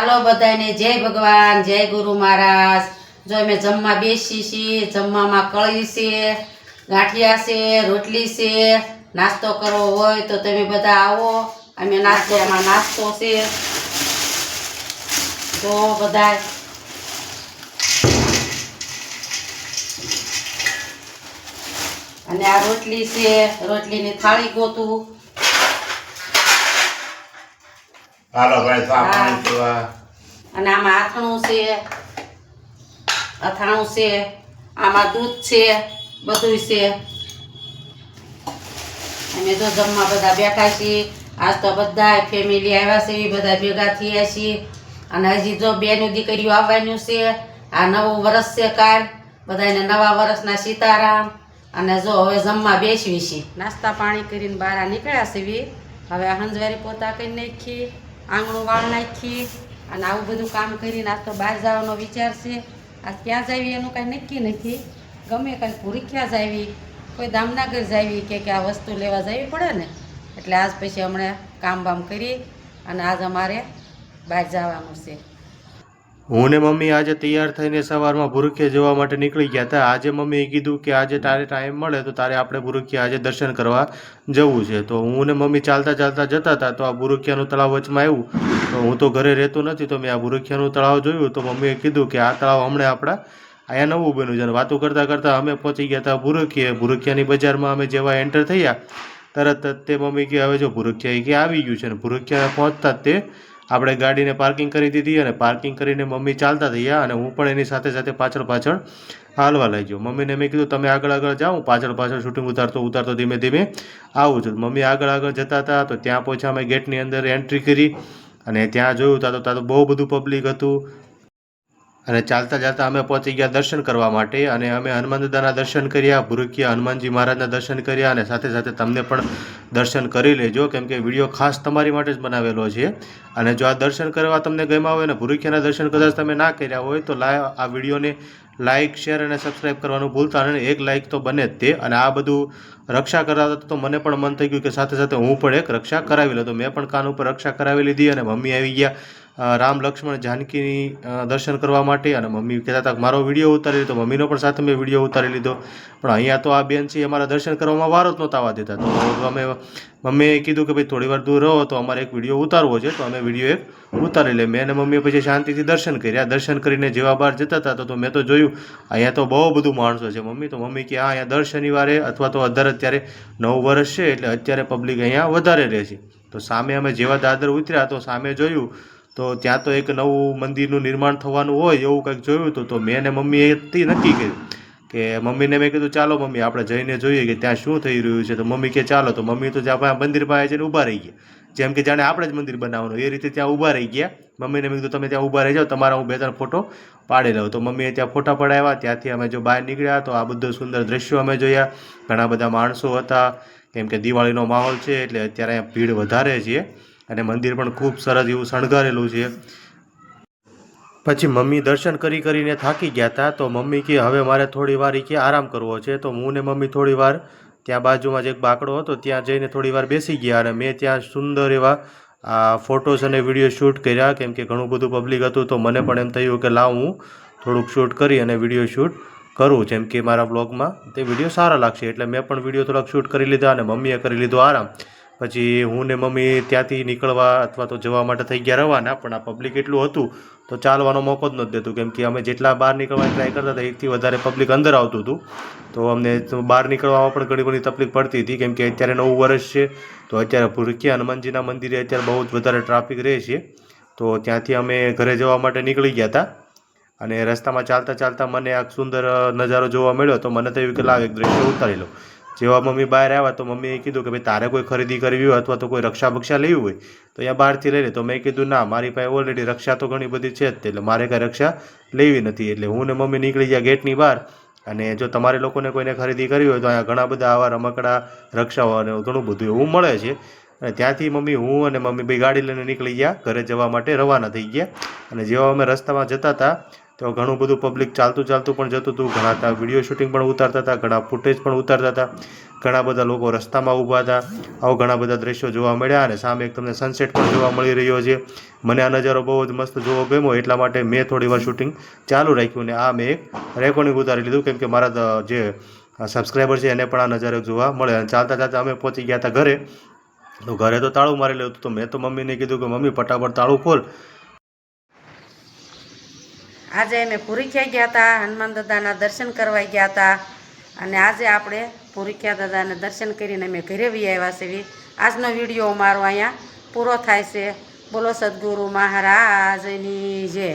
હાલો બધાને જય ભગવાન જય ગુરુ મહારાજ। જો અમે જમવા બેસી છીએ। જમવામાં કળી છે, ગાંઠિયા છે, રોટલી છે। નાસ્તો કરવો હોય તો તમે બધા આવો। અમે નાસ્તો છે તો બધા અને આ રોટલી છે, રોટલીની થાળી ગોતું। હાલો ભાઈ ચા પાણી પીવા। અને આમાં અથાણું છે, આમાં દૂધ છે, બધું છે। અમે તો જમવા બધા બેઠા છીએ। આજ તો બધા ફેમિલી આવ્યા છે, બધા ભેગા થયા છીએ। અને હજી જો બેનું દીકરીઓ આવવાનું છે। આ નવું વર્ષ છે કાલ, બધાને નવા વર્ષના સીતારામ। અને જો હવે જમવા બેસવી છીએ। નાસ્તા પાણી કરીને બહાર નીકળ્યા છીએ। હવે હંજવારી પોતા કરી નાખી, આંગણું વાળ નાખી અને આવું બધું કામ કરીને આજ તો બહાર જવાનો વિચાર છે। આજ ક્યાં જાવી એનું કાંઈ નક્કી નથી। ગમે કાંઈ ભૂરીખ્યા જાવી, કોઈ દામનગર જાવી કે આ વસ્તુ લેવા જવી પડે ને, એટલે આજ પછી હમણાં કામ બામ કરી અને આજ અમારે બહાર જવાનું છે। હું ને મમ્મી આજે તૈયાર થઈને સવારમાં ભૂરખિયા જવા માટે નીકળી ગયા હતા। આજે મમ્મીએ કીધું કે આજે તારે ટાઈમ મળે તો તારે આપણે ભૂરખિયા આજે દર્શન કરવા જવું છે। તો હું ને મમ્મી ચાલતા ચાલતા જતા હતા તો આ ભૂરખિયાનું તળાવ વચમાં આવ્યું। તો હું તો ઘરે રહેતો નથી, તો મેં આ ભૂરખિયાનું તળાવ જોયું તો મમ્મીએ કીધું કે આ તળાવ હમણાં આપણા અહીંયા નવું બન્યું છે। અને વાતો કરતાં કરતાં અમે પહોંચી ગયા હતા ભૂરખિયાની બજારમાં અમે જેવા એન્ટર થયા તરત જ તે મમ્મી કે હવે જો ભૂરખિયા કે આવી ગયું છે। અને ભૂરખિયા પહોંચતા જ તે આપણે ગાડીને પાર્કિંગ કરી દીધી અને પાર્કિંગ કરીને મમ્મી ચાલતા થયા અને હું પણ એની સાથે સાથે પાછળ હાલવા લાગ્યો। મમ્મીને મેં કીધું તમે આગળ જાઓ, હું પાછળ શૂટિંગ ઉતારતો ધીમે ધીમે આવું છું। મમ્મી આગળ જતા હતા તો ત્યાં પહોંચ્યા, અમે ગેટની અંદર એન્ટ્રી કરી અને ત્યાં જોયું તો બહુ બધું પબ્લિક હતું। અને ચાલતા અમે પહોંચી ગયા દર્શન કરવા માટે અને અમે હનુમાન દાદાના દર્શન કર્યા, ભૂરખિયા હનુમાનજી મહારાજના દર્શન કર્યા અને સાથે સાથે તમને પણ દર્શન કરી લેજો, કેમ કે વિડીયો ખાસ તમારી માટે જ બનાવેલો છે। અને જો આ દર્શન કરવા તમને ગમ્યા હોય ને ભૂરખિયાના દર્શન કદાચ તમે ના કર્યા હોય તો આ વિડીયોને લાઇક, શેર અને સબસ્ક્રાઈબ કરવાનું ભૂલતા નહીં। એક લાઇક તો બને જ તે। અને આ બધું રક્ષા કરાવતા તો મને પણ મન થઈ ગયું કે સાથે સાથે હું પણ એક રક્ષા કરાવી લઉં, તો મેં પણ કાન ઉપર રક્ષા કરાવી લીધી અને મમ્મી આવી ગયા રામ લક્ષ્મણ જાનકીની દર્શન કરવા માટે। અને મમ્મી કહેતા હતા કે મારો વિડીયો ઉતારી લીધો, મમ્મીનો પણ સાથે મેં વિડીયો ઉતારી લીધો, પણ અહીંયા તો આ બેન છે અમારા દર્શન કરવામાં વારો જ નહોતા આવવા દેતા। તો અમે મમ્મીએ કીધું કે ભાઈ થોડી વાર દૂર રહો તો અમારે એક વિડીયો ઉતારવો છે, તો અમે વિડીયો એક ઉતારી લે। મેં અને મમ્મીએ પછી શાંતિથી દર્શન કર્યા। દર્શન કરીને જેવા બહાર જતા હતા તો મેં તો જોયું અહીંયા તો બહુ બધું માણસો છે મમ્મી। તો મમ્મી કે અહીંયા દર શનિવારે અથવા તો અત્યારે નવું વર્ષ છે એટલે અત્યારે પબ્લિક અહીંયા વધારે રહે છે। તો સામે અમે જેવા દાદર ઉતર્યા તો સામે જોયું તો ત્યાં તો એક નવું મંદિરનું નિર્માણ થવાનું હોય એવું કંઈક જોયું હતું। તો મેં અને મમ્મીએ એથી નક્કી કર્યું કે મમ્મીને મેં કીધું ચાલો મમ્મી આપણે જઈને જોઈએ કે ત્યાં શું થઈ રહ્યું છે। તો મમ્મી કે ચાલો। તો મમ્મી તો જ્યાં મંદિર પાસે જઈને ઊભા રહી ગયા, જેમ કે જાણે આપણે જ મંદિર બનાવવાનું એ રીતે ત્યાં ઊભા રહી ગયા। મમ્મીને મેં કીધું તમે ત્યાં ઊભા રહી જાઓ, તમારા હું 2-3 ફોટો પાડી લઉં। તો મમ્મીએ ત્યાં ફોટા પડાવ્યા। ત્યાંથી અમે જો બહાર નીકળ્યા તો આ બધું સુંદર દ્રશ્યો અમે જોયા। ઘણા બધા માણસો હતા, કેમ કે દિવાળીનો માહોલ છે એટલે અત્યારે અહીંયા ભીડ વધારે છે અને મંદિર પણ ખૂબ સરસ એવું શણગારેલું છે। પછી મમ્મી દર્શન કરીને થાકી ગયા હતા તો મમ્મી કે હવે મારે થોડી વાર કે આરામ કરવો છે। તો હું ને મમ્મી થોડી વાર ત્યાં બાજુમાં જ એક બાકડો હતો ત્યાં જઈને થોડી વાર બેસી ગયા અને મેં ત્યાં સુંદર એવા ફોટોસ અને વિડીયો શૂટ કર્યા, કેમ કે ઘણું બધું પબ્લિક હતું તો મને પણ એમ થયું કે લાવ હું થોડુંક શૂટ કરી અને વિડીયો શૂટ કરું, જેમ કે મારા બ્લોગમાં તે વિડીયો સારા લાગશે એટલે મેં પણ વિડીયો થોડાક શૂટ કરી લીધા અને મમ્મીએ કરી લીધો આરામ। પછી હું ને મમ્મી ત્યાંથી નીકળવા અથવા તો જવા માટે થઈ ગયા રવાના, પણ આ પબ્લિક એટલું હતું તો ચાલવાનો મોકો જ નહોતું દેતું, કેમ કે અમે જેટલા બહાર નીકળવાની ટ્રાય કરતા હતા એકથી વધારે પબ્લિક અંદર આવતું હતું। તો અમને બહાર નીકળવામાં પણ ઘણી બધી તકલીફ પડતી હતી, કેમ કે અત્યારે નવું વર્ષ છે તો અત્યારે ભૂરખિયા હનુમાનજીના મંદિરે અત્યારે બહુ જ વધારે ટ્રાફિક રહે છે। તો ત્યાંથી અમે ઘરે જવા માટે નીકળી ગયા હતા અને રસ્તામાં ચાલતા મને આ સુંદર નજારો જોવા મળ્યો તો મને થયું કે લાવ એક દ્રશ્ય ઉતારી લો। જેવા મમ્મી બહાર આવ્યા તો મમ્મીએ કીધું કે ભાઈ તારે કોઈ ખરીદી કરવી હોય અથવા તો કોઈ રક્ષા બક્ષા લેવી હોય તો અહીંયા બહારથી લઈ લે। તો મેં કીધું ના, મારી પાસે ઓલરેડી રક્ષા તો ઘણી બધી છે જ, એટલે મારે કાંઈ રક્ષા લેવી નથી। એટલે હું ને મમ્મી નીકળી ગયા ગેટની બહાર। અને જો તમારે લોકોને કોઈને ખરીદી કરવી હોય તો અહીંયા ઘણા બધા આવા રમકડા, રક્ષાઓ અને ઘણું બધું એવું મળે છે। અને ત્યાંથી હું અને મમ્મી બે ગાડી લઈને નીકળી ગયા ઘરે જવા માટે રવાના થઈ ગયા। અને જેવા અમે રસ્તામાં જતા હતા તો ઘણું બધું પબ્લિક ચાલતું પણ જતું હતું, ઘણા વિડીયો શૂટિંગ પણ ઉતારતા હતા, ઘણા ફૂટેજ પણ ઉતારતા હતા, ઘણા બધા લોકો રસ્તામાં ઊભા હતા. આવા ઘણા બધા દ્રશ્યો જોવા મળ્યા અને સામે એક તમને સનસેટ પણ જોવા મળી રહ્યો છે. મને આ નજારો બહુ જ મસ્ત જોવો ગમ્યો, એટલા માટે મેં થોડી વાર શૂટિંગ ચાલુ રાખ્યું અને આ મેં એક રેકોર્ડિંગ ઉતારી લીધું, કેમ કે મારા જે સબસ્ક્રાઈબર છે એને પણ આ નજારો જોવા મળે. અને ચાલતા અમે પહોંચી ગયા હતા ઘરે. તો ઘરે તો તાળું મારેલું હતું, તો મેં તો મમ્મીને કીધું કે મમ્મી ફટાફટ તાળું ખોલ. આજે અમે ભૂરીખ્યા ગયા હતા, હનુમાન દાદાના દર્શન કરવા ગયા હતા અને આજે આપણે ભૂરીખ્યા દાદાના દર્શન કરીને અમે ઘરે વી આવ્યા છે. આજનો વિડીયો અમારો અહીંયા પૂરો થાય છે. બોલો સદગુરુ મહારાજની જય.